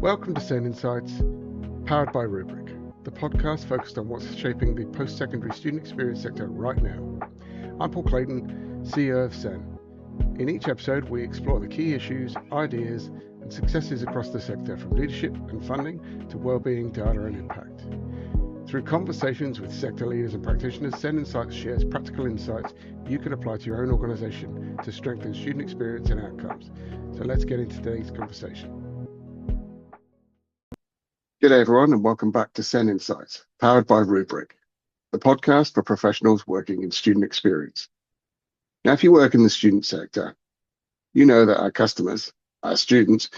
Welcome to SEN Insights, powered by Rubric, the podcast focused on what's shaping the post-secondary student experience sector right now. I'm Paul Clayton, CEO of SEN. In each episode, we explore the key issues, ideas, and successes across the sector, from leadership and funding to wellbeing, data, and impact. Through conversations with sector leaders and practitioners, SEN Insights shares practical insights you can apply to your own organisation to strengthen student experience and outcomes. So let's get into today's conversation. G'day everyone, and welcome back to SEN Insights, powered by Rubric, the podcast for professionals working in student experience. Now, if you work in the student sector, you know that our customers, our students,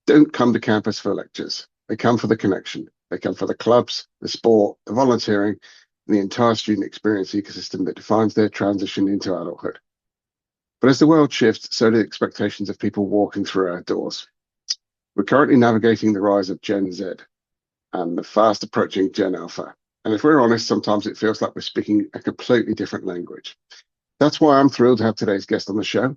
don't come to campus for lectures. They come for the connection. They come for the clubs, the sport, the volunteering, and the entire student experience ecosystem that defines their transition into adulthood. But as the world shifts, so do the expectations of people walking through our doors. We're currently navigating the rise of Gen Z and the fast approaching Gen Alpha. And if we're honest, sometimes it feels like we're speaking a completely different language. That's why I'm thrilled to have today's guest on the show.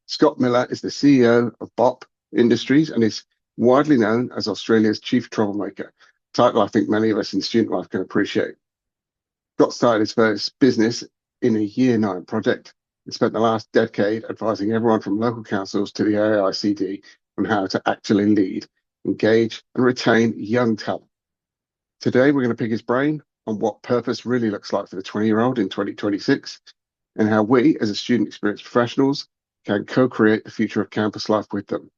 Scott Millar is the CEO of BOP Industries and is widely known as Australia's chief troublemaker, a title I think many of us in student life can appreciate. Scott started his first business in a Year 9 project and spent the last decade advising everyone from local councils to the AICD on how to actually lead, engage, and retain young talent. Today, we're going to pick his brain on what purpose really looks like for the 20-year-old in 2026 and how we, as a student experience professionals, can co-create the future of campus life with them.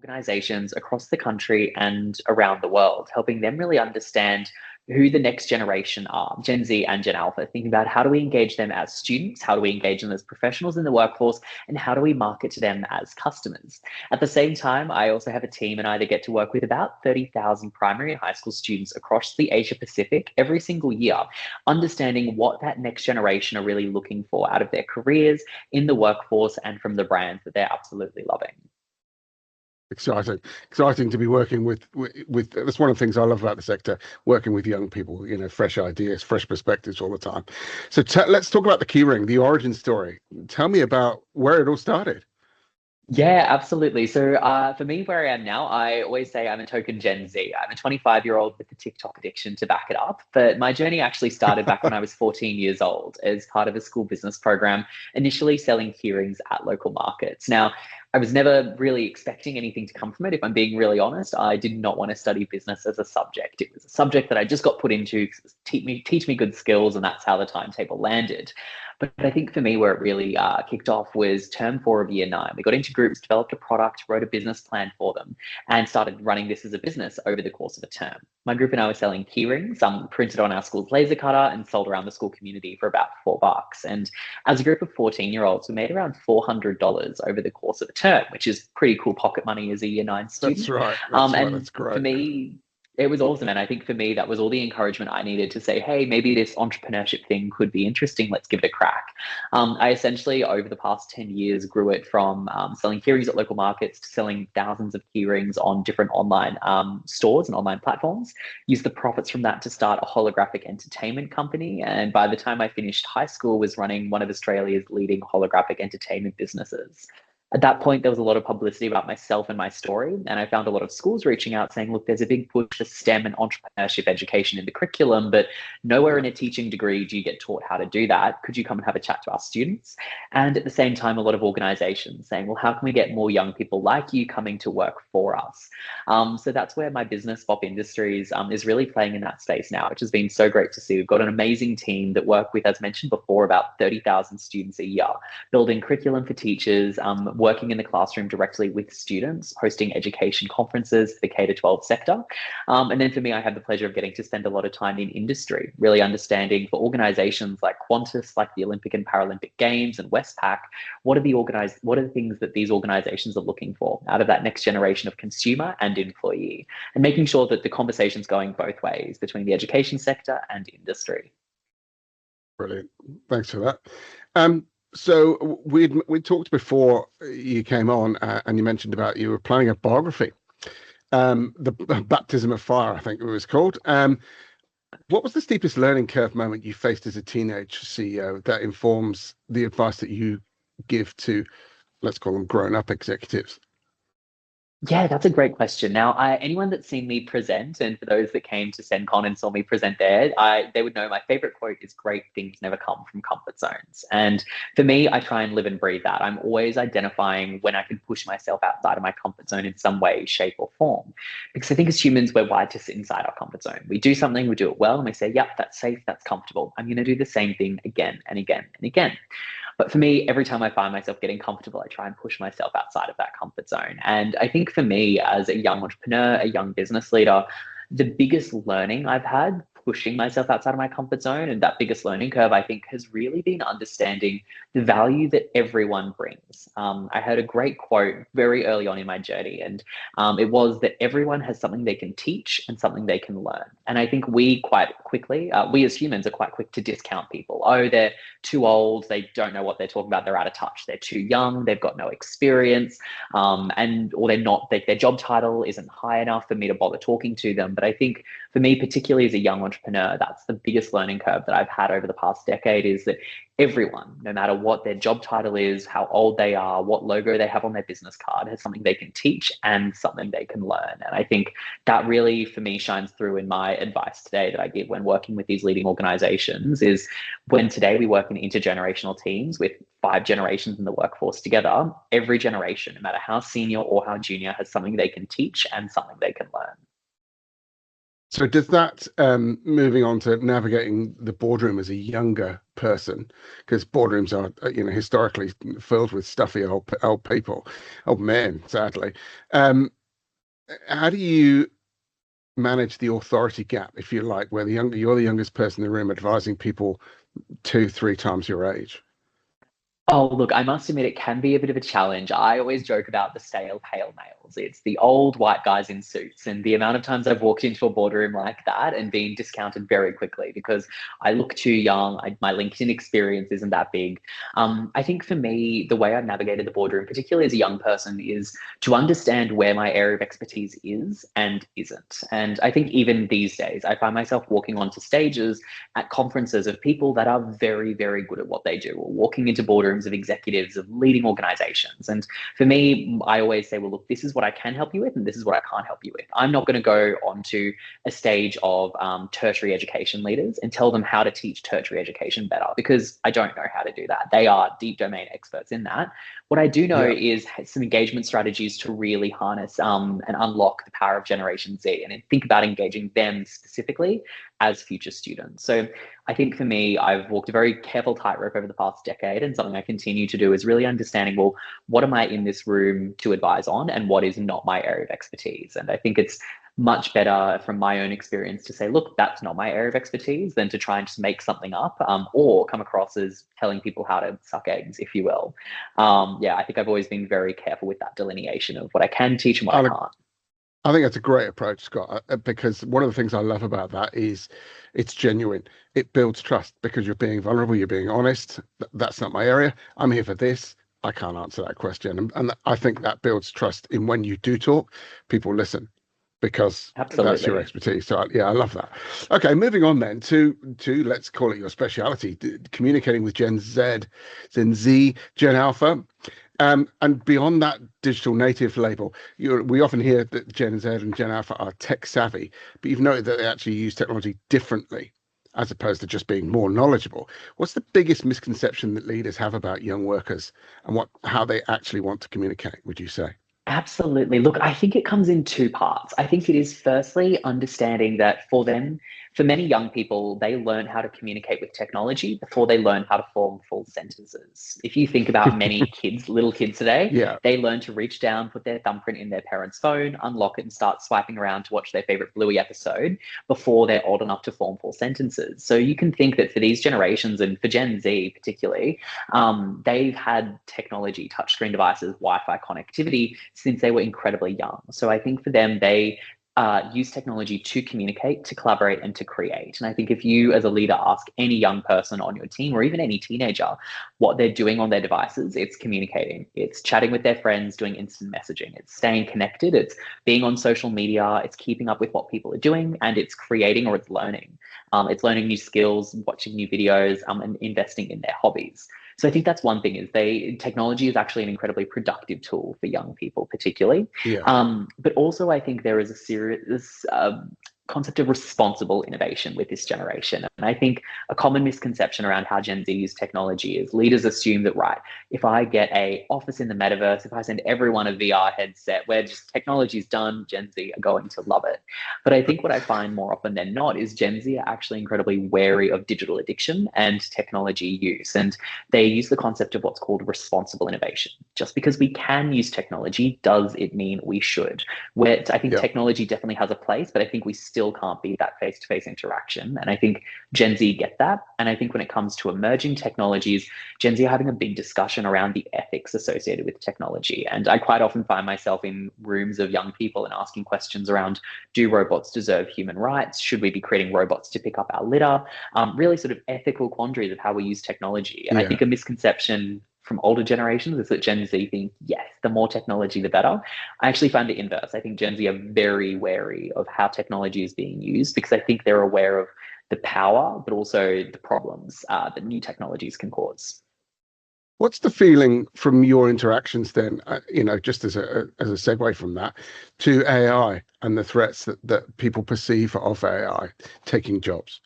Organizations across the country and around the world, helping them really understand who the next generation are, Gen Z and Gen Alpha, thinking about how do we engage them as students, how do we engage them as professionals in the workforce, and how do we market to them as customers. At the same time, I also have a team and I get to work with about 30,000 primary and high school students across the Asia Pacific every single year, understanding what that next generation are really looking for out of their careers, in the workforce, and from the brands that they're absolutely loving. Exciting to be working with that's one of the things I love about the sector, working with young people, fresh ideas, fresh perspectives all the time. So let's talk about the keyring, the origin story. Tell me about where it all started. Yeah, absolutely. So for me, where I am now, I always say I'm a token Gen Z. I'm a 25-year-old with a TikTok addiction to back it up. But my journey actually started back when I was 14 years old as part of a school business program, initially selling keyrings at local markets. Now, I was never really expecting anything to come from it. If I'm being really honest, I did not want to study business as a subject. It was a subject that I just got put into, teach me good skills, and that's how the timetable landed. But I think for me, where it really kicked off was term 4 of Year 9. We got into groups, developed a product, wrote a business plan for them, and started running this as a business over the course of a term. My group and I were selling keyrings, printed on our school's laser cutter and sold around the school community for about $4. And as a group of 14-year-olds, we made around $400 over the course of a term, which is pretty cool pocket money as a Year 9 student. That's right. That's great. For me, it was awesome. And I think for me, that was all the encouragement I needed to say, hey, maybe this entrepreneurship thing could be interesting. Let's give it a crack. I essentially, over the past 10 years, grew it from selling keyrings at local markets to selling thousands of keyrings on different online stores and online platforms. Used the profits from that to start a holographic entertainment company. And by the time I finished high school, was running one of Australia's leading holographic entertainment businesses. At that point, there was a lot of publicity about myself and my story, and I found a lot of schools reaching out saying, look, there's a big push for STEM and entrepreneurship education in the curriculum, but nowhere in a teaching degree do you get taught how to do that. Could you come and have a chat to our students? And at the same time, a lot of organizations saying, well, how can we get more young people like you coming to work for us? So that's where my business, BOP Industries, is really playing in that space now, which has been so great to see. We've got an amazing team that work with, as mentioned before, about 30,000 students a year, building curriculum for teachers, working in the classroom directly with students, hosting education conferences for the K-12 sector. And then for me, I had the pleasure of getting to spend a lot of time in industry, really understanding for organizations like Qantas, like the Olympic and Paralympic Games and Westpac, what are the things that these organizations are looking for out of that next generation of consumer and employee, and making sure that the conversation's going both ways between the education sector and industry. Brilliant. Thanks for that. So we talked before you came on, and you mentioned about you were planning a biography, the baptism of fire, I think it was called. What was the steepest learning curve moment you faced as a teenage CEO that informs the advice that you give to, let's call them grown-up executives? Yeah, that's a great question. Now, anyone that's seen me present, and for those that came to SenCon and saw me present there, they would know my favorite quote is "Great things never come from comfort zones." And for me, I try and live and breathe that. I'm always identifying when I can push myself outside of my comfort zone in some way, shape, or form. Because I think as humans, we're wired to sit inside our comfort zone. We do something, we do it well, and we say, "Yep, that's safe, that's comfortable. I'm going to do the same thing again and again and again." But for me, every time I find myself getting comfortable, I try and push myself outside of that comfort zone. And I think for me, as a young entrepreneur, a young business leader, the biggest learning I've had pushing myself outside of my comfort zone, and that biggest learning curve, I think, has really been understanding the value that everyone brings. I heard a great quote very early on in my journey, and it was that everyone has something they can teach and something they can learn. And I think we quite quickly, we as humans are quite quick to discount people. Oh, they're too old, they don't know what they're talking about, they're out of touch, they're too young, they've got no experience, and or they're not, their job title isn't high enough for me to bother talking to them. But I think for me, particularly as a young entrepreneur, that's the biggest learning curve that I've had over the past decade, is that everyone, no matter what their job title is, how old they are, what logo they have on their business card, has something they can teach and something they can learn. And I think that really, for me, shines through in my advice today that I give when working with these leading organizations, is when today we work in intergenerational teams with 5 generations in the workforce together, every generation, no matter how senior or how junior, has something they can teach and something they can learn. So does that, moving on to navigating the boardroom as a younger person, because boardrooms are, historically filled with stuffy old people, old men, sadly. Um, how do you manage the authority gap, if you like, where you're the youngest person in the room advising people 2, 3 times your age? Oh, look, I must admit it can be a bit of a challenge. I always joke about the stale, pale males. It's the old white guys in suits. And the amount of times I've walked into a boardroom like that and been discounted very quickly because I look too young, my LinkedIn experience isn't that big. I think for me, the way I've navigated the boardroom, particularly as a young person, is to understand where my area of expertise is and isn't. And I think even these days, I find myself walking onto stages at conferences of people that are very, very good at what they do, or walking into boardrooms of executives of leading organizations. And for me, I always say, well, look, this is what I can help you with, and this is what I can't help you with. I'm not going to go onto a stage of tertiary education leaders and tell them how to teach tertiary education better, because I don't know how to do that. They are deep domain experts in that. What I do know Yeah. is some engagement strategies to really harness and unlock the power of Generation Z, and think about engaging them specifically as future students. So I think for me, I've walked a very careful tightrope over the past decade, and something I continue to do is really understanding, well, what am I in this room to advise on, and what is not my area of expertise? And I think it's much better from my own experience to say, look, that's not my area of expertise, than to try and just make something up, or come across as telling people how to suck eggs, if you will. Yeah, I think I've always been very careful with that delineation of what I can teach and what I I, can't. I think that's a great approach, Scott, because one of the things I love about that is it's genuine. It builds trust because you're being vulnerable, you're being honest. That's not my area. I'm here for this. I can't answer that question. And I think that builds trust in when you do talk, people listen because that's your Absolutely. expertise. So yeah, I love that. Okay, moving on then to let's call it your speciality, communicating with Gen Z, Gen Alpha. And beyond that digital native label, we often hear that Gen Z and Gen Alpha are tech savvy, but you've noted that they actually use technology differently as opposed to just being more knowledgeable. What's the biggest misconception that leaders have about young workers and how they actually want to communicate, would you say? Absolutely. Look, I think it comes in 2 parts. I think it is firstly understanding that for them, for many young people, they learn how to communicate with technology before they learn how to form full sentences. If you think about many kids, little kids today, Yeah, they learn to reach down, put their thumbprint in their parent's phone, unlock it, and start swiping around to watch their favorite Bluey episode before they're old enough to form full sentences. So you can think that for these generations, and for Gen Z particularly, they've had technology, touchscreen devices, Wi-Fi connectivity since they were incredibly young. So I think for them, they use technology to communicate, to collaborate, and to create. And I think if you, as a leader, ask any young person on your team, or even any teenager, what they're doing on their devices, it's communicating. It's chatting with their friends, doing instant messaging. It's staying connected. It's being on social media. It's keeping up with what people are doing, and it's creating, or it's learning. It's learning new skills, watching new videos, and investing in their hobbies. So I think that's one thing, is technology is actually an incredibly productive tool for young people, particularly. Yeah. But also I think there is a serious concept of responsible innovation with this generation. And I think a common misconception around how Gen Z use technology is leaders assume that, right, if I get a office in the metaverse, if I send everyone a VR headset where just technology is done, Gen Z are going to love it. But I think what I find more often than not is Gen Z are actually incredibly wary of digital addiction and technology use. And they use the concept of what's called responsible innovation. Just because we can use technology, does it mean we should? Where I think Yeah. technology definitely has a place, but I think we still can't beat that face-to-face interaction. And I think Gen Z get that. And I think when it comes to emerging technologies, Gen Z are having a big discussion around the ethics associated with technology. And I quite often find myself in rooms of young people and asking questions around, do robots deserve human rights? Should we be creating robots to pick up our litter? Really sort of ethical quandaries of how we use technology. And I Yeah. think a misconception from older generations is that Gen Z think, yes, the more technology, the better. I actually find the inverse. I think Gen Z are very wary of how technology is being used, because I think they're aware of the power, but also the problems that new technologies can cause. What's the feeling from your interactions then, just as a segue from that, to AI and the threats that people perceive of AI taking jobs?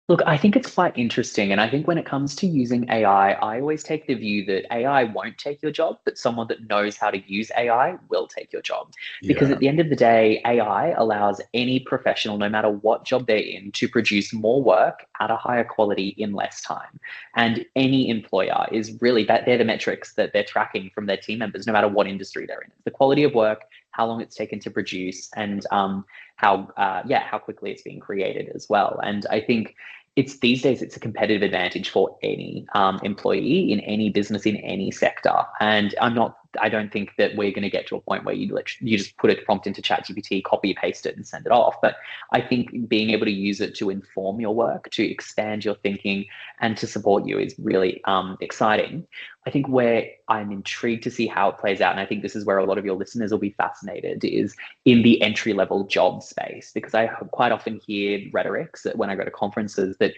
Look, I think it's quite interesting. And I think when it comes to using AI, I always take the view that AI won't take your job, but someone that knows how to use AI will take your job. Because Yeah. at the end of the day, AI allows any professional, no matter what job they're in, to produce more work at a higher quality in less time. And any employer is really that they're the metrics that they're tracking from their team members, no matter what industry they're in. It's the quality of work, how long it's taken to produce, and how quickly it's being created as well. And I think it's these days it's a competitive advantage for any employee in any business in any sector. And I don't think that we're going to get to a point where you just put a prompt into ChatGPT, copy paste it, and send it off. But I think being able to use it to inform your work, to expand your thinking, and to support you is really exciting. I think where I'm intrigued to see how it plays out, and I think this is where a lot of your listeners will be fascinated, is in the entry level job space, because I quite often hear rhetorics when I go to conferences that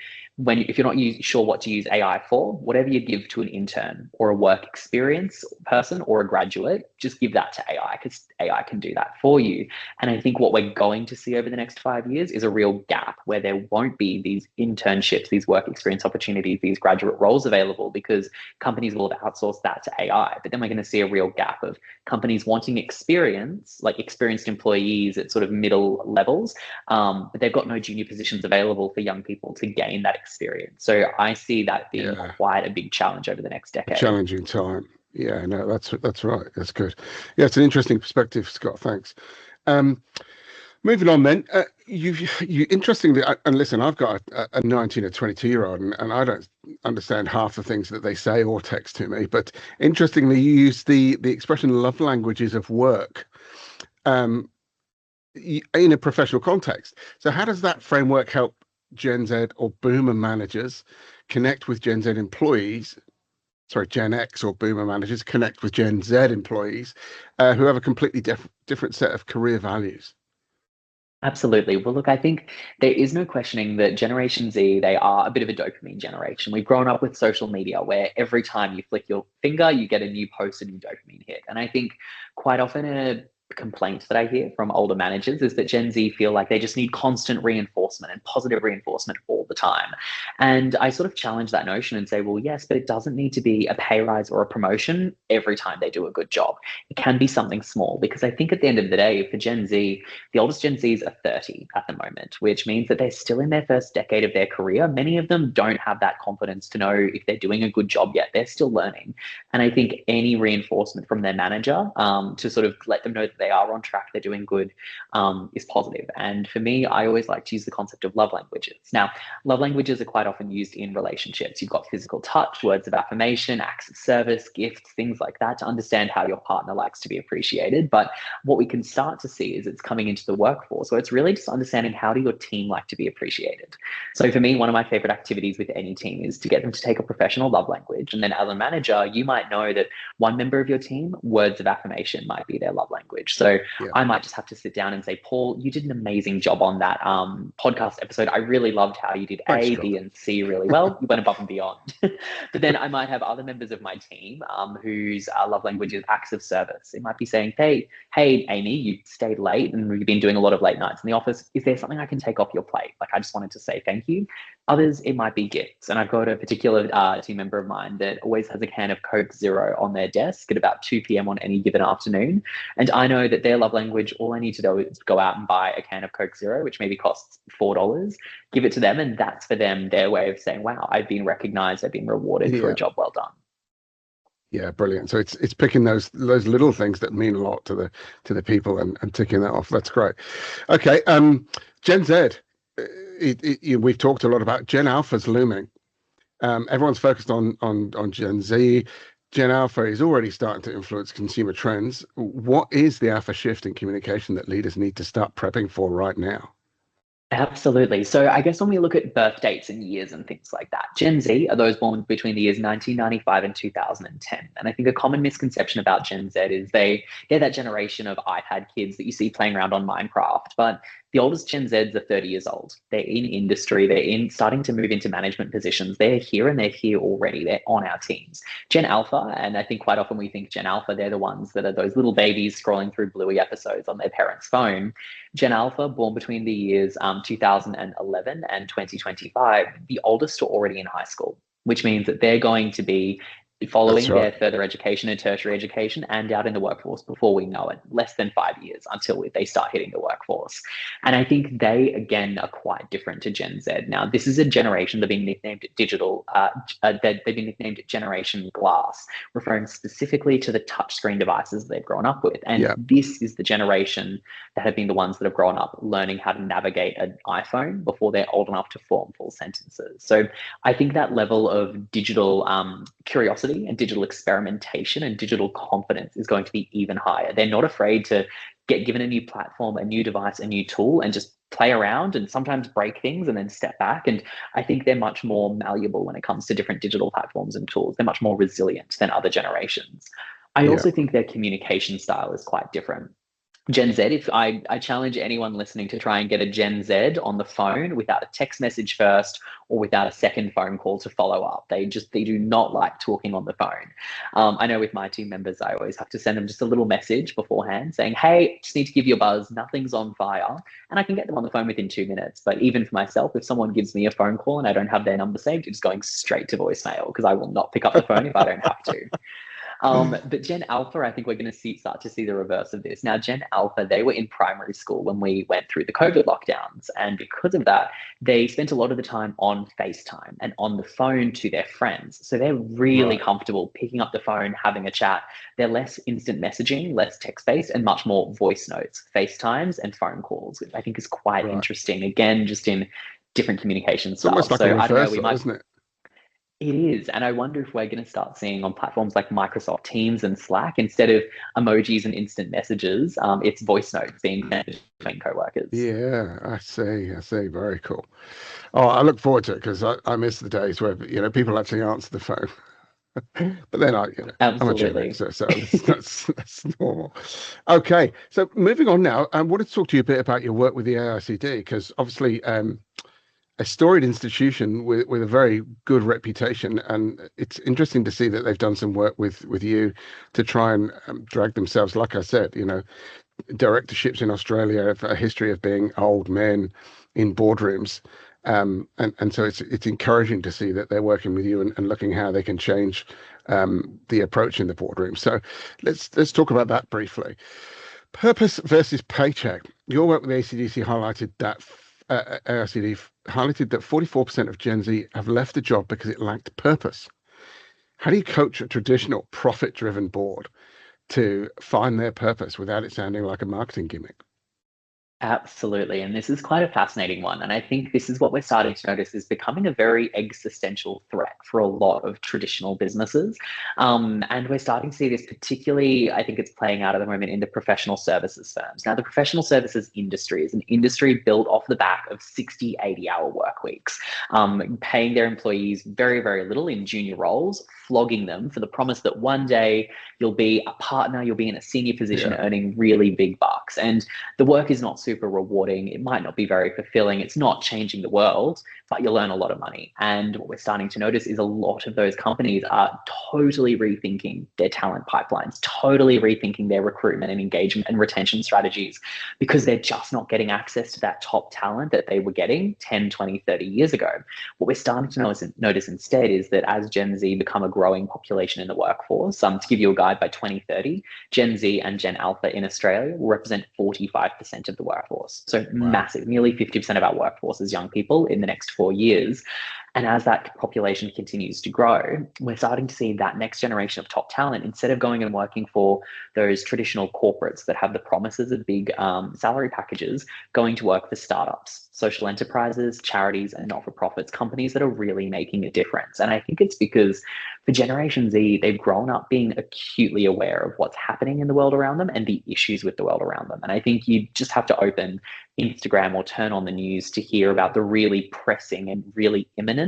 if you're not sure what to use AI for, whatever you give to an intern or a work experience person or a graduate, just give that to AI, because AI can do that for you. And I think what we're going to see over the next 5 years is a real gap where there won't be these internships, these work experience opportunities, these graduate roles available, because companies will have outsourced that to AI. But then we're going to see a real gap of companies wanting experience, like experienced employees at sort of middle levels, but they've got no junior positions available for young people to gain that experience. So I see that being Yeah. quite a big challenge over the next A decade. challenging time. Yeah, no, that's right. That's good. Yeah, it's an interesting perspective, Scott. Thanks. Um, Moving on then, you interestingly, and listen, I've got a 19 or 22-year-old, and I don't understand half the things that they say or text to me. But interestingly, you use the expression "love languages of work" um, in a professional context. So, how does that framework help Gen Z or Boomer managers connect with Gen Z employees? Sorry, Gen X or Boomer managers connect with Gen Z employees who have a completely different set of career values. Absolutely. Well, look, I think there is no questioning that Generation Z, they are a bit of a dopamine generation. We've grown up with social media where every time you flick your finger, you get a new post, a new dopamine hit. And I think quite often a complaint that I hear from older managers is that Gen Z feel like they just need constant reinforcement and positive reinforcement all the time. And I sort of challenge that notion and say, well, yes, but it doesn't need to be a pay rise or a promotion every time they do a good job. It can be something small, because I think at the end of the day, for Gen Z, the oldest Gen Zs are 30 at the moment, which means that they're still in their first decade of their career. Many of them don't have that confidence to know if they're doing a good job yet. They're still learning. And I think any reinforcement from their manager to sort of let them know that they are on track, they're doing good, is positive. And for me, I always like to use the concept of love languages. Now, love languages are quite often used in relationships. You've got physical touch, words of affirmation, acts of service, gifts, things like that, to understand how your partner likes to be appreciated. But what we can start to see is it's coming into the workforce. So it's really just understanding, how do your team like to be appreciated? So for me, one of my favorite activities with any team is to get them to take a professional love language. And then as a manager, you might know that one member of your team, words of affirmation might be their love language. language. So Yeah. I might just have to sit down and say, Paul, you did an amazing job on that podcast episode. I really loved how you did Thanks, A, Scott. B, and C really well. You went above and beyond. But then I might have other members of my team whose love language is acts of service. It might be saying, hey, Amy, you stayed late and we've been doing a lot of late nights in the office. Is there something I can take off your plate? Like, I just wanted to say thank you. Others, it might be gifts. And I've got a particular team member of mine that always has a can of Coke Zero on their desk at about 2 p.m. on any given afternoon. And I know that their love language, all I need to do is go out and buy a can of Coke Zero, which maybe costs $4, give it to them. And that's for them their way of saying, wow, I've been recognized, I've been rewarded for a job well done. Yeah, brilliant. So it's picking those little things that mean a lot to the people and ticking that off. That's great. Okay, Gen Z. We've talked a lot about Gen Alpha's looming. Everyone's focused on Gen Z. Gen Alpha is already starting to influence consumer trends. What is the alpha shift in communication that leaders need to start prepping for right now? Absolutely. So I guess when we look at birth dates and years and things like that, Gen Z are those born between the years 1995 and 2010. And I think a common misconception about Gen Z is they're that generation of iPad kids that you see playing around on Minecraft. But the oldest Gen Zs are 30 years old. They're in industry. They're starting to move into management positions. They're here and they're here already. They're on our teams. Gen Alpha, and I think quite often we think Gen Alpha, they're the ones that are those little babies scrolling through Bluey episodes on their parents' phone. Gen Alpha, born between the years 2011 and 2025, the oldest are already in high school, which means that they're going to be following their further education and tertiary education and out in the workforce before we know it, less than 5 years until they start hitting the workforce. And I think they, again, are quite different to Gen Z. Now, this is a generation that have been nicknamed digital, they've been nicknamed Generation Glass, referring specifically to the touchscreen devices they've grown up with. And this is the generation that have been the ones that have grown up learning how to navigate an iPhone before they're old enough to form full sentences. So I think that level of digital curiosity and digital experimentation and digital confidence is going to be even higher. They're not afraid to get given a new platform, a new device, a new tool, and just play around and sometimes break things and then step back. And I think they're much more malleable when it comes to different digital platforms and tools. They're much more resilient than other generations. I also think their communication style is quite different. Gen Z, if I challenge anyone listening to try and get a Gen Z on the phone without a text message first or without a second phone call to follow up. They do not like talking on the phone. I know with my team members, I always have to send them just a little message beforehand saying, hey, just need to give you a buzz, nothing's on fire. And I can get them on the phone within 2 minutes. But even for myself, if someone gives me a phone call and I don't have their number saved, it's going straight to voicemail because I will not pick up the phone if I don't have to. But Gen Alpha, I think we're going to start to see the reverse of this. Now, Gen Alpha, they were in primary school when we went through the COVID lockdowns. And because of that, they spent a lot of the time on FaceTime and on the phone to their friends. So they're really comfortable picking up the phone, having a chat. They're less instant messaging, less text-based, and much more voice notes, FaceTimes, and phone calls, which I think is quite interesting. Again, just in different communication styles. It's almost like a reversal, isn't it? It is. And I wonder if we're going to start seeing on platforms like Microsoft Teams and Slack, instead of emojis and instant messages, it's voice notes being sent between co-workers. Yeah, I see. Very cool. Oh, I look forward to it because I miss the days where, people actually answer the phone. But then I'm a Gen Xer, so that's normal. Okay, so moving on now, I wanted to talk to you a bit about your work with the AICD because obviously a storied institution with a very good reputation, and it's interesting to see that they've done some work with you to try and drag themselves. Like I said, directorships in Australia have a history of being old men in boardrooms, and so it's encouraging to see that they're working with you and looking how they can change the approach in the boardroom. So let's talk about that briefly. Purpose versus paycheck. Your work with ACDC highlighted that. AICD highlighted that 44% of Gen Z have left a job because it lacked purpose. How do you coach a traditional profit-driven board to find their purpose without it sounding like a marketing gimmick? Absolutely. And this is quite a fascinating one. And I think this is what we're starting to notice is becoming a very existential threat for a lot of traditional businesses. And we're starting to see this particularly, I think it's playing out at the moment in the professional services firms. Now, the professional services industry is an industry built off the back of 60, 80-hour work weeks, paying their employees very, very little in junior roles, flogging them for the promise that one day you'll be a partner, you'll be in a senior position Yeah. earning really big bucks. And the work is not super rewarding. It might not be very fulfilling. It's not changing the world, but you'll earn a lot of money. And what we're starting to notice is a lot of those companies are totally rethinking their talent pipelines, totally rethinking their recruitment and engagement and retention strategies because they're just not getting access to that top talent that they were getting 10, 20, 30 years ago. What we're starting to notice instead is that as Gen Z become a growing population in the workforce, to give you a guide, by 2030, Gen Z and Gen Alpha in Australia will represent 45% of the workforce. So Wow. massive, nearly 50% of our workforce is young people in the next 4 years. And as that population continues to grow, we're starting to see that next generation of top talent, instead of going and working for those traditional corporates that have the promises of big salary packages, going to work for startups, social enterprises, charities, and not for profits, companies that are really making a difference. And I think it's because for Generation Z, they've grown up being acutely aware of what's happening in the world around them and the issues with the world around them. And I think you just have to open Instagram or turn on the news to hear about the really pressing and really imminent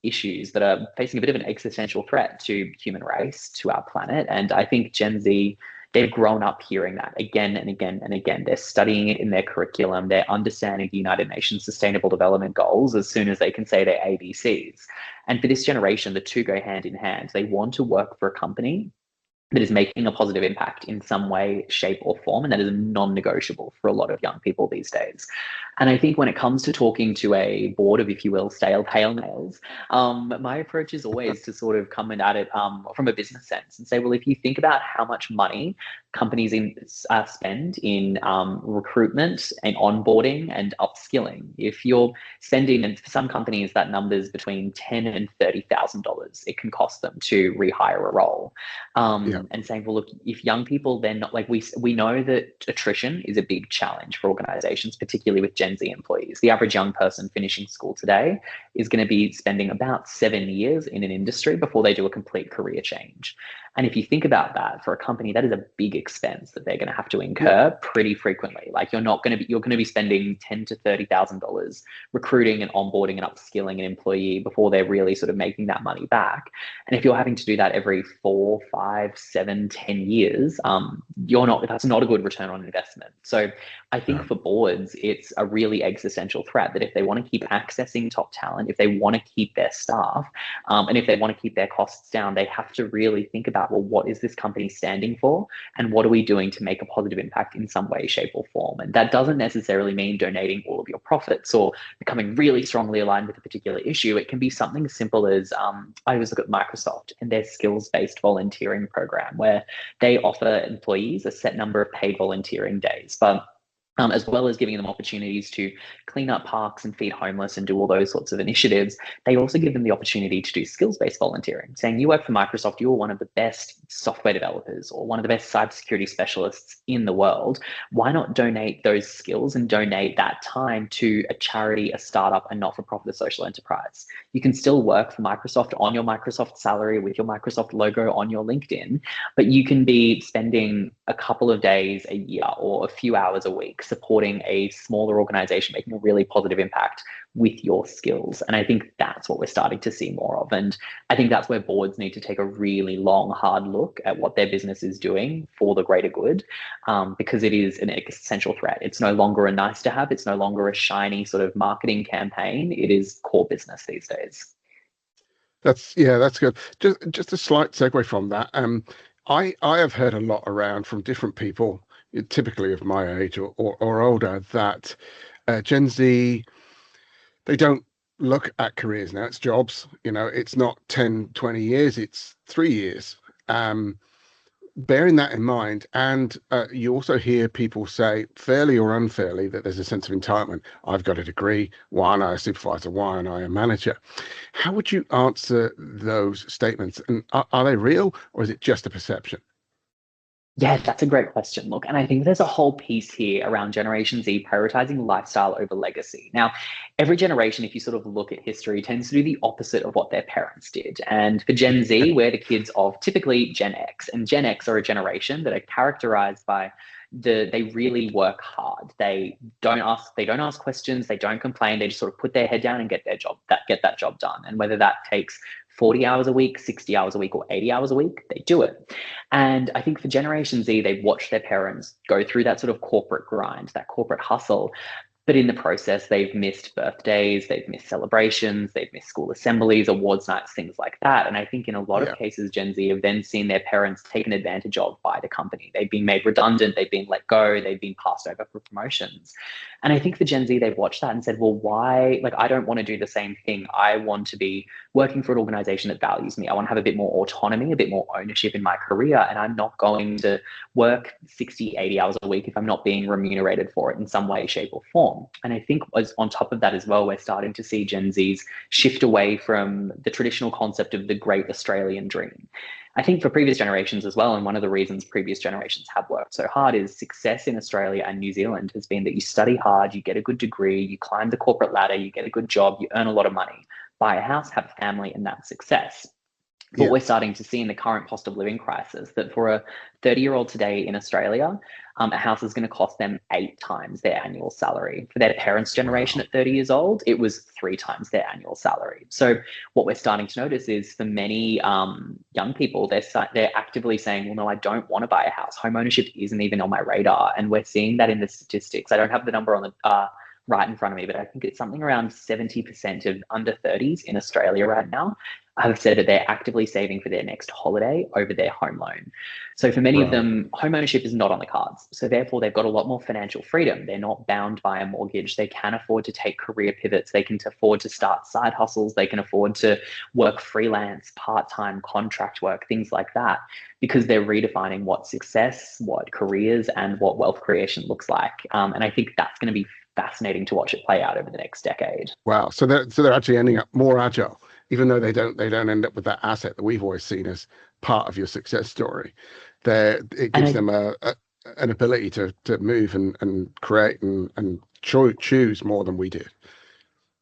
issues that are facing a bit of an existential threat to human race, to our planet. And I think Gen Z, they've grown up hearing that again and again and again. They're studying it in their curriculum. They're understanding the United Nations Sustainable Development Goals as soon as they can say their ABCs. And for this generation, the two go hand in hand. They want to work for a company that is making a positive impact in some way, shape, or form. And that is non-negotiable for a lot of young people these days. And I think when it comes to talking to a board of, if you will, stale pale males, my approach is always to sort of come at it from a business sense and say, well, if you think about how much money companies spend in recruitment and onboarding and upskilling, if you're spending, and for some companies that number's between $10,000 and $30,000, it can cost them to rehire a role. Yeah. And saying, well, look, if young people, then not like we know that attrition is a big challenge for organizations, particularly with Gen Z employees. The average young person finishing school today is going to be spending about 7 years in an industry before they do a complete career change. And if you think about that, for a company, that is a big expense that they're going to have to Yeah. incur pretty frequently. Like you're going to be spending $10,000 to $30,000 recruiting and onboarding and upskilling an employee before they're really sort of making that money back. And if you're having to do that every 4, 5, 7, 10 years, that's not a good return on investment. So I think No. for boards, it's a really existential threat that if they want to keep accessing top talent, if they want to keep their staff, and if they want to keep their costs down, they have to really think about, well, what is this company standing for? And what are we doing to make a positive impact in some way, shape, or form? And that doesn't necessarily mean donating all of your profits or becoming really strongly aligned with a particular issue. It can be something as simple as I always look at Microsoft and their skills-based volunteering program, where they offer employees a set number of paid volunteering days, but as well as giving them opportunities to clean up parks and feed homeless and do all those sorts of initiatives, they also give them the opportunity to do skills-based volunteering, saying you work for Microsoft, you're one of the best software developers or one of the best cybersecurity specialists in the world. Why not donate those skills and donate that time to a charity, a startup, a not-for-profit, a social enterprise? You can still work for Microsoft on your Microsoft salary with your Microsoft logo on your LinkedIn, but you can be spending a couple of days a year or a few hours a week supporting a smaller organization, making a really positive impact with your skills. And I think that's what we're starting to see more of. And I think that's where boards need to take a really long, hard look at what their business is doing for the greater good, because it is an existential threat. It's no longer a nice to have. It's no longer a shiny sort of marketing campaign. It is core business these days. That's good. Just a slight segue from that. I have heard a lot around from different people, typically of my age or older, that Gen Z, they don't look at careers now. It's jobs. It's not 10, 20 years, it's 3 years. Bearing that in mind, and you also hear people say, fairly or unfairly, that there's a sense of entitlement. I've got a degree. Why aren't I a supervisor? Why aren't I a manager? How would you answer those statements? And are they real, or is it just a perception? Yeah, that's a great question. Look, and I think there's a whole piece here around Generation Z prioritizing lifestyle over legacy. Now, every generation, if you sort of look at history, tends to do the opposite of what their parents did. And for Gen Z, we're the kids of typically Gen X. And Gen X are a generation that are characterized by they really work hard. They don't ask questions, they don't complain, they just sort of put their head down and get that job done. And whether that takes 40 hours a week, 60 hours a week, or 80 hours a week, they do it. And I think for Generation Z, they've watched their parents go through that sort of corporate grind, that corporate hustle. But in the process, they've missed birthdays, they've missed celebrations, they've missed school assemblies, awards nights, things like that. And I think in a lot of Yeah. cases, Gen Z have then seen their parents taken advantage of by the company. They've been made redundant, they've been let go, they've been passed over for promotions. And I think for Gen Z, they've watched that and said, well, why? Like, I don't want to do the same thing. I want to be working for an organization that values me. I want to have a bit more autonomy, a bit more ownership in my career. And I'm not going to work 60, 80 hours a week if I'm not being remunerated for it in some way, shape, or form. And I think as on top of that as well, we're starting to see Gen Zs shift away from the traditional concept of the great Australian dream. I think for previous generations as well, and one of the reasons previous generations have worked so hard is success in Australia and New Zealand has been that you study hard, you get a good degree, you climb the corporate ladder, you get a good job, you earn a lot of money, buy a house, have a family, and that's success. But Yeah. we're starting to see in the current cost of living crisis that for a 30-year-old today in Australia, a house is going to cost them 8 times their annual salary. For their parents' generation Wow. at 30 years old, it was 3 times their annual salary. So what we're starting to notice is for many young people, they're actively saying, well, no, I don't want to buy a house. Home ownership isn't even on my radar. And we're seeing that in the statistics. I don't have the number on the right in front of me, but I think it's something around 70% of under 30s in Australia right now have said that they're actively saving for their next holiday over their home loan. So for many of Right. them, home ownership is not on the cards. So therefore, they've got a lot more financial freedom. They're not bound by a mortgage. They can afford to take career pivots. They can afford to start side hustles. They can afford to work freelance, part-time, contract work, things like that, because they're redefining what success, what careers, and what wealth creation looks like. And I think that's going to be fascinating to watch it play out over the next decade. Wow. So they're actually ending up more agile, even though they don't end up with that asset that we've always seen as part of your success story. It And gives I them an ability to move and create and choose more than we did.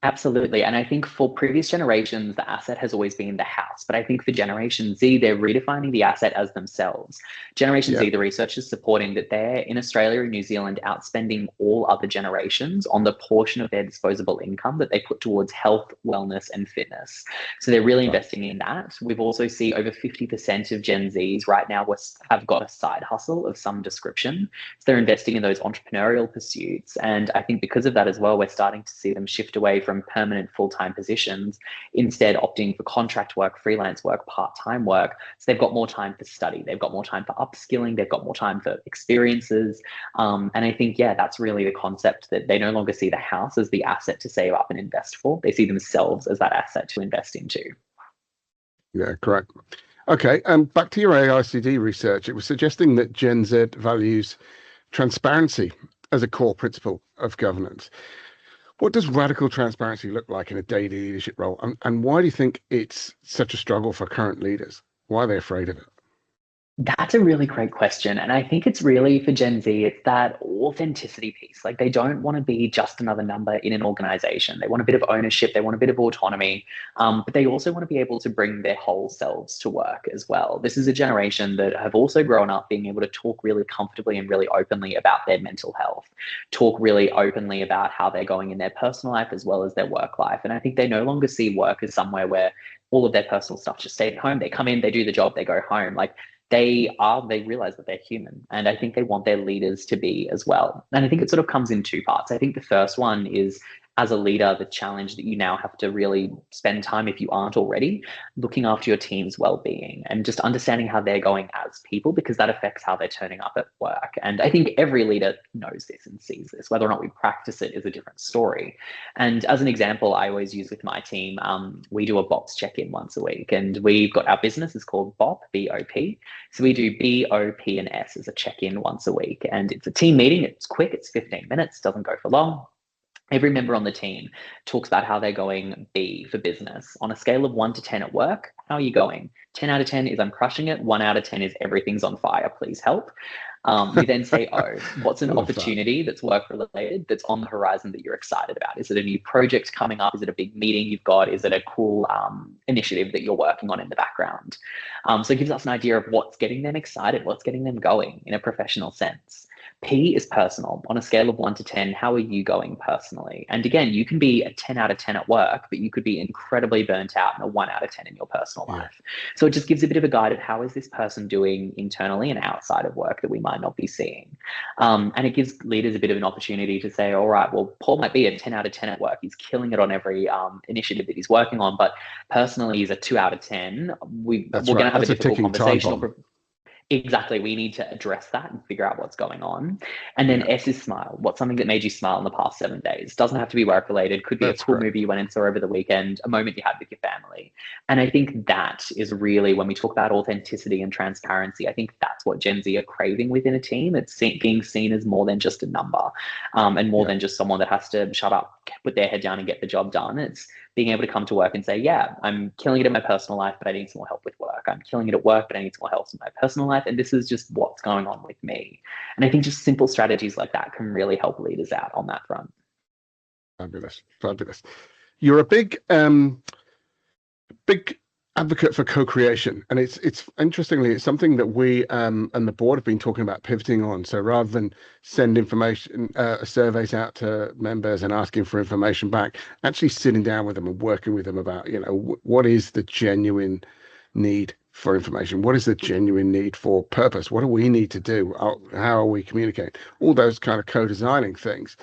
Absolutely. And I think for previous generations, the asset has always been the house. But I think for Generation Z, they're redefining the asset as themselves. Generation Yeah. Z, the research is supporting that they're in Australia and New Zealand outspending all other generations on the portion of their disposable income that they put towards health, wellness, and fitness. So they're really Right. investing in that. We've also seen over 50% of Gen Zs right now have got a side hustle of some description. So they're investing in those entrepreneurial pursuits. And I think because of that as well, we're starting to see them shift away from permanent full-time positions, instead opting for contract work, freelance work, part-time work. So they've got more time for study, they've got more time for upskilling, they've got more time for experiences. And I think, yeah, that's really the concept, that they no longer see the house as the asset to save up and invest for. They see themselves as that asset to invest into. Yeah, correct. Okay, back to your AICD research. It was suggesting that Gen Z values transparency as a core principle of governance. What does radical transparency look like in a daily leadership role? And why do you think it's such a struggle for current leaders? Why are they afraid of it? That's a really great question. And I think it's really for Gen Z, it's that authenticity piece. Like they don't want to be just another number in an organization. They want a bit of ownership, they want a bit of autonomy, but they also want to be able to bring their whole selves to work as well. This is a generation that have also grown up being able to talk really comfortably and really openly about their mental health, talk really openly about how they're going in their personal life as well as their work life. And I think they no longer see work as somewhere where all of their personal stuff just stays at home. They come in, they do the job, they go home. Like they realize that they're human, and I think they want their leaders to be as well. And I think it sort of comes in two parts. I think the first one is, as a leader, the challenge that you now have to really spend time, if you aren't already, looking after your team's well-being and just understanding how they're going as people, because that affects how they're turning up at work. And I think every leader knows this and sees this. Whether or not we practice it is a different story. And as an example, I always use with my team, we do a box check-in once a week, and we've got our business is called BOP, BOP. So we do B, O, P, and S as a check-in once a week. And it's a team meeting. It's quick. It's 15 minutes. Doesn't go for long. Every member on the team talks about how they're going B for business. On a scale of 1 to 10 at work, how are you going? 10 out of 10 is I'm crushing it. 1 out of 10 is everything's on fire. Please help. You then say, oh, what's an Love that. opportunity that's work related that's on the horizon that you're excited about? Is it a new project coming up? Is it a big meeting you've got? Is it a cool initiative that you're working on in the background? So it gives us an idea of what's getting them excited, what's getting them going in a professional sense. P is personal. On a scale of 1 to 10, how are you going personally? And again, you can be a 10 out of 10 at work, but you could be incredibly burnt out and a 1 out of 10 in your personal life. So it just gives a bit of a guide of how is this person doing internally and outside of work that we might not be seeing. And it gives leaders a bit of an opportunity to say, all right, well, Paul might be a 10 out of 10 at work. He's killing it on every initiative that he's working on, but personally, he's a 2 out of 10. We're going to have a difficult conversation. Exactly. We need to address that and figure out what's going on. And then S is smile. What's something that made you smile in the past 7 days? Doesn't have to be work related. Could be a cool movie you went and saw over the weekend, a moment you had with your family. And I think that is really, when we talk about authenticity and transparency, I think that's what Gen Z are craving within a team. It's being seen as more than just a number, and more than just someone that has to shut up, put their head down and get the job done. It's being able to come to work and say, yeah, I'm killing it in my personal life, but I need some more help with work. I'm killing it at work, but I need some more help in my personal life. And this is just what's going on with me. And I think just simple strategies like that can really help leaders out on that front. Fabulous. Fabulous. You're a big advocate for co-creation, and it's interestingly, it's something that we and the board have been talking about pivoting on. So rather than send information surveys out to members and asking for information back, actually sitting down with them and working with them about, what is the genuine need for information, what is the genuine need for purpose, what do we need to do, how are we communicating, all those kind of co-designing things.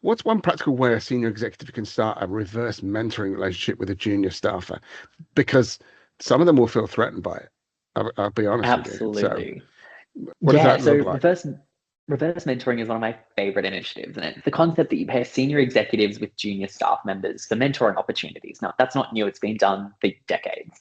What's one practical way a senior executive can start a reverse mentoring relationship with a junior staffer? Because some of them will feel threatened by it. I'll be honest Absolutely. with you. So what does that look like? Reverse mentoring is one of my favorite initiatives, and it's the concept that you pair senior executives with junior staff members for mentoring opportunities. Now, that's not new. It's been done for decades.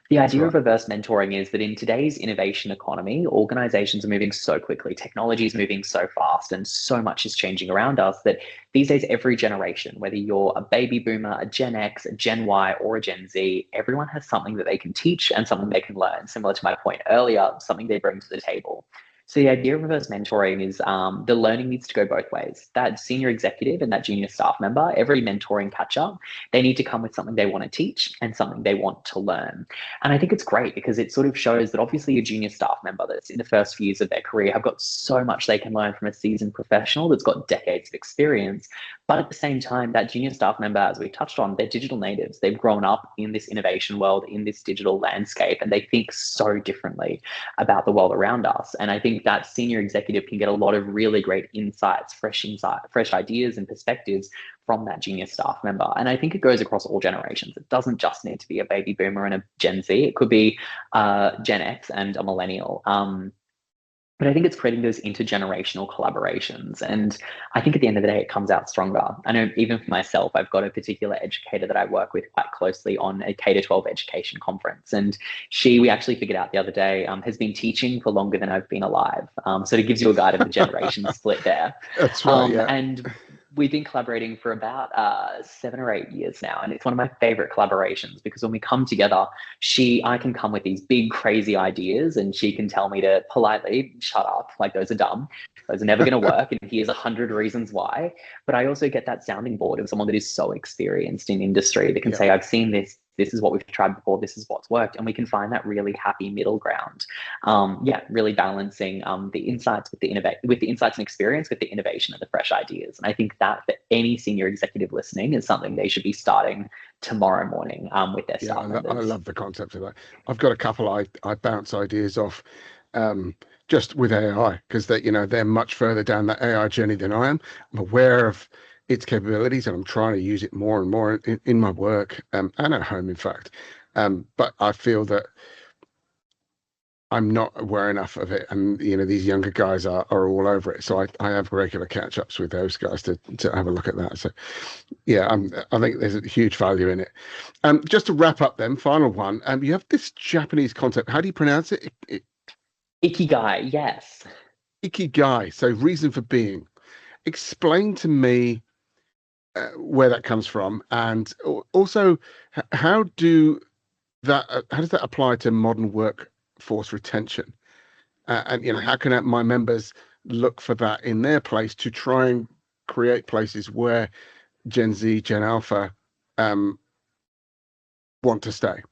The idea of reverse mentoring is that in today's innovation economy, organizations are moving so quickly, technology is moving so fast, and so much is changing around us that these days, every generation, whether you're a baby boomer, a Gen X, a Gen Y, or a Gen Z, everyone has something that they can teach and something they can learn. Similar to my point earlier, something they bring to the table. So the idea of reverse mentoring is the learning needs to go both ways. That senior executive and that junior staff member, every mentoring catch up, they need to come with something they want to teach and something they want to learn. And I think it's great because it sort of shows that obviously a junior staff member that's in the first few years of their career have got so much they can learn from a seasoned professional that's got decades of experience. But at the same time, that junior staff member, as we touched on, they're digital natives. They've grown up in this innovation world, in this digital landscape, and they think so differently about the world around us. And I think that senior executive can get a lot of really great insights, fresh ideas and perspectives from that junior staff member. And I think it goes across all generations. It doesn't just need to be a baby boomer and a Gen Z. It could be Gen X and a millennial. But I think it's creating those intergenerational collaborations. And I think at the end of the day, it comes out stronger. I know even for myself, I've got a particular educator that I work with quite closely on a K-12 education conference. And we actually figured out the other day, has been teaching for longer than I've been alive. So it gives you a guide of the generation split there. That's right, yeah. And we've been collaborating for about 7 or 8 years now. And it's one of my favorite collaborations because when we come together, I can come with these big, crazy ideas and she can tell me to politely shut up, like those are dumb. Those are never going to work. And here's 100 reasons why. But I also get that sounding board of someone that is so experienced in industry that can say, I've seen this. This is what we've tried before. This is what's worked. And we can find that really happy middle ground. Really balancing the insights with the insights and experience with the innovation and the fresh ideas. And I think that for any senior executive listening is something they should be starting tomorrow morning with their staff members. I love the concept of that. I've got a couple I bounce ideas off just with AI because they're much further down that AI journey than I am. I'm aware of its capabilities and I'm trying to use it more and more in my work and at home, in fact. But I feel that I'm not aware enough of it, and these younger guys are all over it. So I have regular catch-ups with those guys to have a look at that. So I think there's a huge value in it. Just to wrap up then, final one, you have this Japanese concept. How do you pronounce it? Ikigai, yes. Ikigai, so reason for being. Explain to me where that comes from, and also how how does that apply to modern workforce retention? And how can my members look for that in their place to try and create places where Gen Z, Gen Alpha want to stay?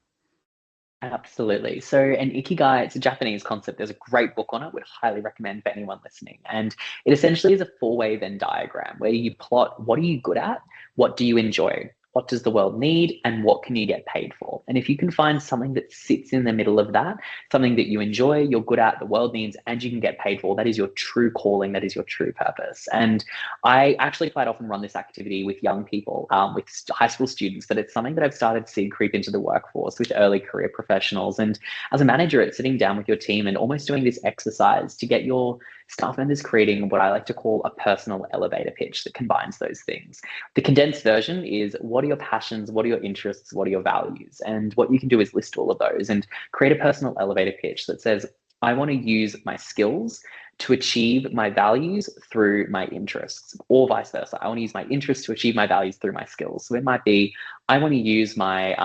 Absolutely. So an ikigai, it's a Japanese concept. There's a great book on it. Would highly recommend for anyone listening. And it essentially is a four-way Venn diagram where you plot what are you good at, what do you enjoy, what does the world need, and what can you get paid for? And if you can find something that sits in the middle of that, something that you enjoy, you're good at, the world needs, and you can get paid for, that is your true calling, that is your true purpose. And I actually quite often run this activity with young people, with high school students, but it's something that I've started to see creep into the workforce with early career professionals. And as a manager, it's sitting down with your team and almost doing this exercise to get your staff members creating what I like to call a personal elevator pitch that combines those things. The condensed version is what are your passions, what are your interests, what are your values? And what you can do is list all of those and create a personal elevator pitch that says, I want to use my skills to achieve my values through my interests, or vice versa. I want to use my interests to achieve my values through my skills. So it might be, I want to use my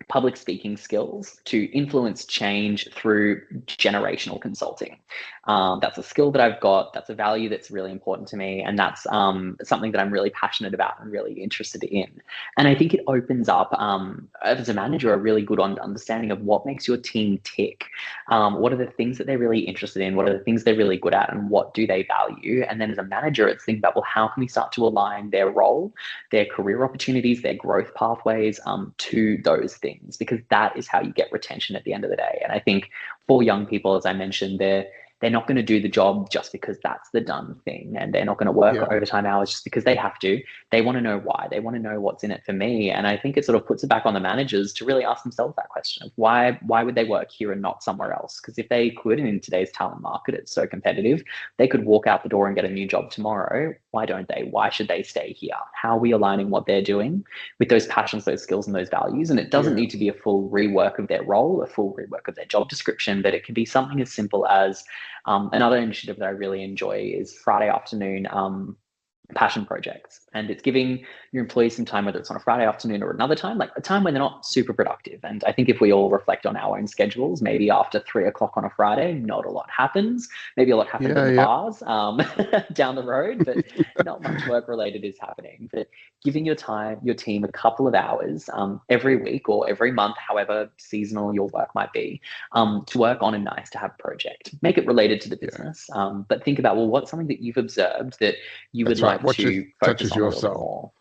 public speaking skills to influence change through generational consulting. That's a skill that I've got. That's a value that's really important to me. And that's something that I'm really passionate about and really interested in. And I think it opens up, as a manager, a really good understanding of what makes your team tick. What are the things that they're really interested in? What are the things they're really good at? And what do they value? And then as a manager, it's thinking about, well, how can we start to align their role, their career opportunities, their growth pathways to those things, because that is how you get retention at the end of the day. And I think for young people, as I mentioned, they're not going to do the job just because that's the done thing, and they're not going to work overtime hours just because they have to. They want to know why. They want to know what's in it for me. And I think it sort of puts it back on the managers to really ask themselves that question of why would they work here and not somewhere else? Because if they could, and in today's talent market, it's so competitive, they could walk out the door and get a new job tomorrow. Why don't they? Why should they stay here? How are we aligning what they're doing with those passions, those skills, and those values? And it doesn't need to be a full rework of their role, a full rework of their job description, but it can be something as simple as another initiative that I really enjoy is Friday afternoon passion projects. And it's giving your employees some time, whether it's on a Friday afternoon or another time, like a time when they're not super productive. And I think if we all reflect on our own schedules, maybe after 3 o'clock on a Friday, not a lot happens. Maybe a lot happens in the bars down the road, but not much work related is happening. But giving your team a couple of hours every week or every month, however seasonal your work might be, to work on a nice to have project. Make it related to the business, but think about, well, what's something that you've observed that you would like to focus on a little bit more?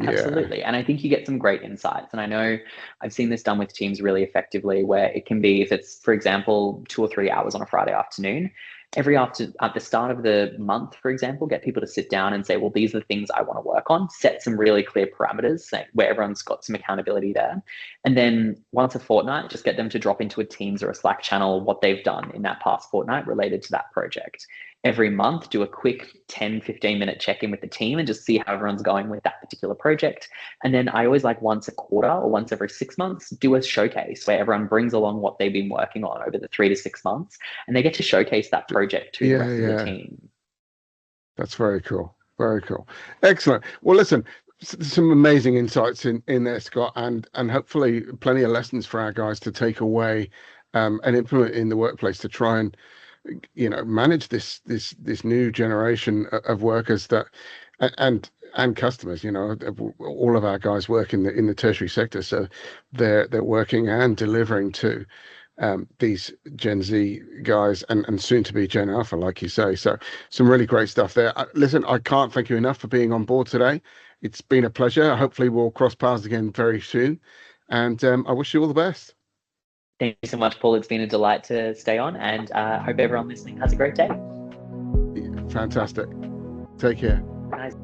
Absolutely. And I think you get some great insights. And I know I've seen this done with teams really effectively, where it can be, if it's, for example, 2 or 3 hours on a Friday afternoon, at the start of the month, for example, get people to sit down and say, well, these are the things I want to work on, set some really clear parameters where everyone's got some accountability there. And then once a fortnight, just get them to drop into a Teams or a Slack channel what they've done in that past fortnight related to that project. Every month, do a quick 10, 15-minute check-in with the team and just see how everyone's going with that particular project. And then I always like once a quarter or once every 6 months, do a showcase where everyone brings along what they've been working on over the 3 to 6 months, and they get to showcase that project to the rest of the team. That's very cool. Very cool. Excellent. Well, listen, some amazing insights in there, Scott, and hopefully plenty of lessons for our guys to take away and implement in the workplace to try and manage this new generation of workers that and customers. All of our guys work in the tertiary sector, so they're working and delivering to these Gen Z guys and soon to be Gen Alpha, like you say. So some really great stuff there. Listen, I can't thank you enough for being on board today. It's been a pleasure. Hopefully we'll cross paths again very soon, and I wish you all the best. Thank you so much, Paul. It's been a delight to stay on, and I hope everyone listening has a great day. Fantastic. Take care. Nice.